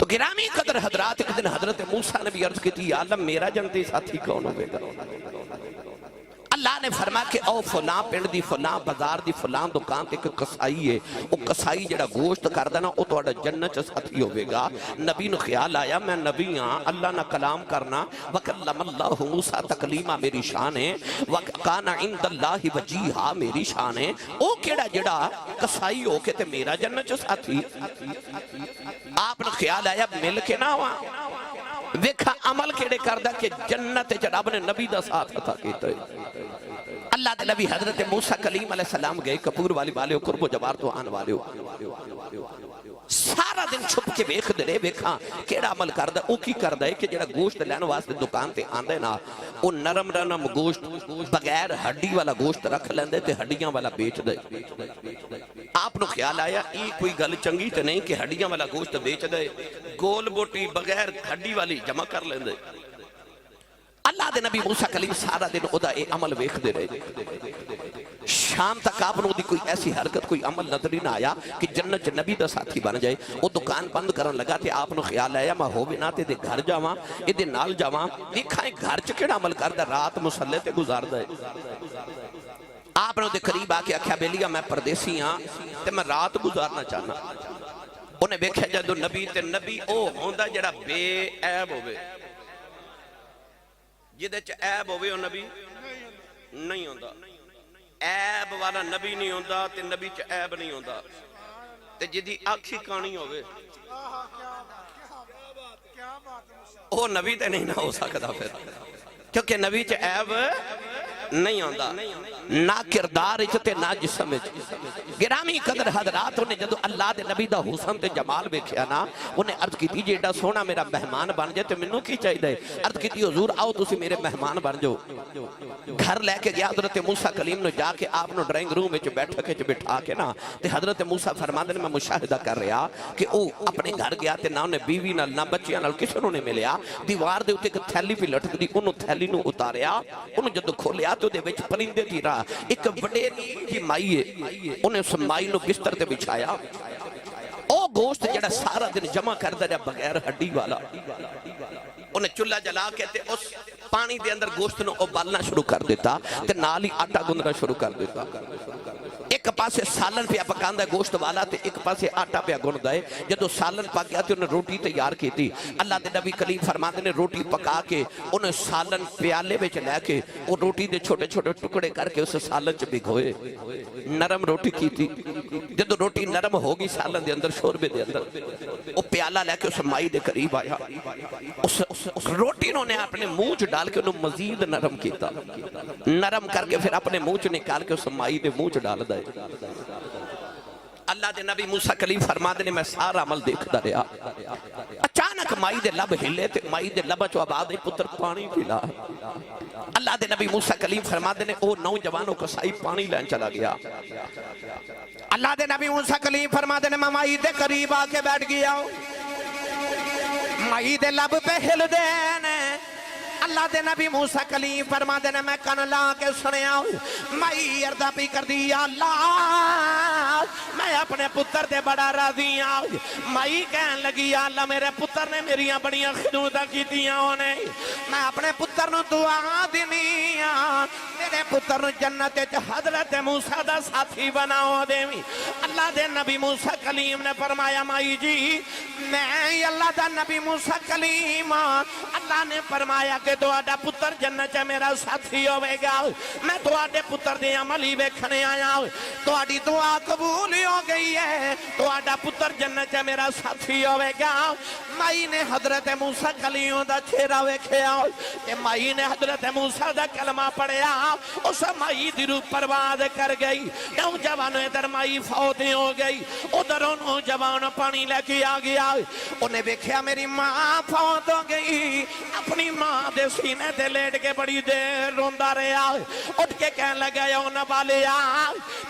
تو گرامی قدر حضرات ایک دن حضرت موسیٰ نے بھی عرض کی تھی یا اللہ میرا جنتی ساتھی کون ہوئے گا؟ اللہ نے فرمایا کہ او فلاں پنڈ دی فلاں بازار دی فلاں دکان تے ایک کسائی ہے، وہ کسائی جڑا گوشت کر دینا وہ تو جنت ساتھی ہوئے گا۔ نبی نے خیال آیا میں نبی ہاں، اللہ نہ کلام کرنا، وَكَلَّمَ اللَّهُ موسیٰ تکلیمہ میری شان ہے، وَكَانَ عِنْدَ اللَّهِ وَجِيهًا میری شان ہے۔ او کیڑا جڑا کسائی ہو کے تے میرا جنت ساتھی؟ آپ نے خیال آیا مل کے نہ ہوا ویکھا عمل کیڑے کردہ کہ جنت رب نے نبی دا ساتھ عطا کیتا ہے۔ اللہ دے نبی حضرت موسیٰ کلیم علیہ السلام گئے کپور والی والے ہو قرب و جبار تو آن والے ہو سارا دن چھپ کے بیخ دے بیکھاں کیڑا عمل کردہ او کی کردہ ہے کہ جڑا گوشت لین واسطے دکان تے آندے نا او نرم نرم گوشت بغیر ہڈی والا گوشت رکھ لیندے تے ہڈیاں والا بیچ دے۔ آپ نو خیال آیا یہ کوئی گل چنگی تے نہیں کہ ہڈیاں والا گوشت بیچ دے، گول بوٹی بغیر ہڈی والی جمع کر لیندے۔ اللہ دے نبی موسیٰ کلیم سارا دن او دا اے عمل ویکھ دے رہے، شام تک آپ نو دی کوئی ایسی حرکت کوئی عمل نظر ہی نہ آیا کہ جنت نبی دا ساتھی بن جائے۔ وہ دکان بند کرن لگا تے آپ نو خیال آیا میں ہو بنا تے دے گھر جاواں اے دے نال جاواں دیکھائیں گھر چ کیڑا عمل کردا رات مصلے تے گزاردا ہے۔ آپ نے دے قریب آ کے آکھیا بیلیا میں پردیسی ہاں تے میں رات گزارنا چاہنا۔ انہیں بیکھا جدو نبی تے نبی او ہوندا جڑا بے عیب ہوئے، جدے چ عیب ہوئے او نبی نہیں ہوندا، عیب والا نبی نہیں ہوندا تے نبی چ عیب نہیں ہوندا، تے جدی آکھی کانی ہوئے او نبی تے نہیں نہ ہو سکتا پھر، کیونکہ نبی چ عیب نہیں ہوندا، نہ کردار اچھتے نہ جسم اچھتے۔ گرامی قدر حضرات انہیں جدو اللہ دے نبی دا حسن تے جمال بیکھیا نا انہیں عرض کی تھی جیڑا سونا میرا مہمان بن جائے تو منو کی چاہی دے؟ عرض کی تھی حضور آؤ تسی میرے مہمان بن جو۔ گھر لے کے گیا حضرت موسیٰ کلیم نے جا کے آپ نے ڈرائنگ روم میں بیٹھا کے بٹھا کے نا تے حضرت موسیٰ فرماندے نے میں مشاہدہ کر رہا کہ او اپنے گھر گیا تے نہ انہیں بیوی نہ بچیاں نہ کسی نے ملیا، دیوار دے اتے ایک تھیلی پہ لٹک دی انہوں تھیلی نو اتاریا، انہوں جدو کھولیا تو دے وچ پرندے دی راہ ایک بڑے کی مائی ہے، انہیں اس مائی نو بستر تے بچھایا، او گوشت جڑا سارا دن جمع کر دیا بغیر ہڈی والا، انہیں چلہ جلا کے تے اس پانی دے اندر گوشت نو ابالنا شروع کر دیتا تے نالی آٹا گندنا شروع کر دیتا۔ ایک پاسے سالن پہ پکاندہ گوشت والا تے ایک پاسے آٹا پہ گندہ ہے، جدو سالن پا گیا تے انہیں روٹی تیار کی تھی۔ اللہ دے نبی کلیم فرماتے نے روٹی پکا کے انہیں سالن پیالے میں چلے کے وہ روٹی دے چھوٹے چھوٹے ٹکڑے کر کے اسے سالن چ بھگوئے، نرم روٹی کی تھی۔ جدو روٹی نرم ہوگی سالن دے اندر شوربے دے اندر وہ پیالہ لے کے اس مائی دے قریب آیا، اس روٹی انہوں نے اپنے منہ ڈال کے انہوں مزید نرم کیتا، نرم کر کے پھر اپنے منہ نکال کے اس مائی دے منہ ڈال دے۔ اللہ دے نبی موسیٰ کلیم فرماتے نے میں سارا عمل دیکھتا رہا، اچانک مائی دے لب ہلے تے مائی دے لب چو آباد پتر پانی پلا۔ اللہ دے نبی موسیٰ کلیم فرماتے نے او نوجوانوں کو سائی پانی لین چلا گیا۔ اللہ دے نبی موسیٰ کلیم فرماتے نے میں مائی دے قریب آ کے بیٹھ گیا ہوں، مائی دے لب پہ ہل دینے۔ اللہ دے نبی موسیٰ کلیم فرماتے نے میں کن لا کے سنیا ہوں، مائی اردہ پی کر دیا اللہ میں اپنے پتر دے بڑا راضی آؤں۔ مائی کہن لگی اللہ میرے پتر نے میریاں بڑیاں خدمتاں کیتیاں ہونے، میں اپنے پتر نو دعا دینی میرے پتر نو جنت حضرت موسیٰ دا ساتھی بناؤ دیوی۔ اللہ دے نبی موسیٰ کلیم نے فرمایا مائی جی میں اللہ دا نبی موسیٰ کلیم، اللہ نے فرمایا کہ تو آڈا پتر جنت میرا ساتھی ہوئے گا، میں تو آڈے پتر دے عملی بیکھنے آیا ہوں، تو آڈی دعا قبول ہو گئی ہے، تو آڈا پتر جنت میرا ساتھی ہوئے گا۔ مائی نے حضرت موسیٰ کلیم دا چہرہ ویکھیا، کہ مائی نے حضرت موسیٰ دا کلمہ پڑھیا، اس مائی دی روح پرواز کر گئی۔ نوجوانوں ادھر مائی فوت ہو گئی، ادھر نوجوان پانی لے کے آ گیا، انہیں ویکھیا میری ماں فوت ہو گئی، اپنی ماں دے سینے تے لیٹ کے بڑی دیر روندا رہیا اٹھ کے کہن لگا او نبالیا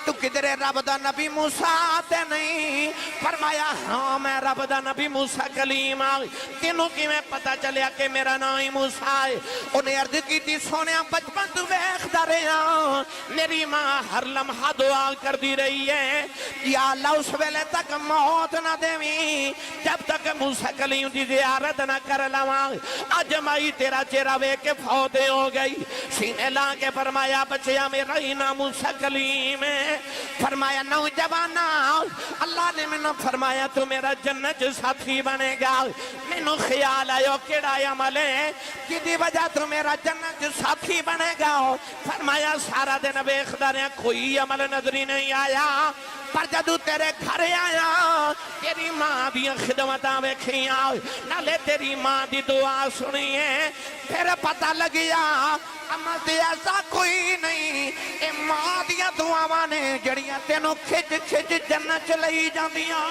تو کدھر رب دا نبی موسیٰ تے نہیں فرمایا ہاں میں رب دا نبی موسیٰ کلیم تینوں کی میں پتہ چلیا کہ میرا نام ہی موسیٰ ہے انہیں عرض کی تھی سونیا بچپن تو ویکھدا رہیا میری ماں ہر لمحہ دعا کر دی رہی ہے یا اللہ اس ویلے تک موت نہ دیویں جب تک موسیٰ کلیم دی زیارت نہ کر لواں اج مائی تیرا چہرہ ویکھ کے فوت ہو گئی سینے لا کے فرمایا بچیا میرا ہی نام موسیٰ کلیم ہے فرمایا نوجوانا اللہ نے میں نے فرمایا تو میرا جنت ساتھی بنے گا میں نے خیال آیا کیڑا عمل ہے کدی وجہ تو میرا جنت ساتھی بنے گا فرمایا سارا دن ویکھدا رہیا کوئی عمل نظری نہیں آیا پر جدو تیرے گھر آیا تیری ماں دی خدمتاں ویکھیاں نالے تیری ماں دی دعا سنیے پھر پتہ لگیا عمل تے ایسا کوئی نہیں اے ماں دیاں دعاواں نے جڑیاں تینوں کھچ کھچ جنت چ لئی جاندیاں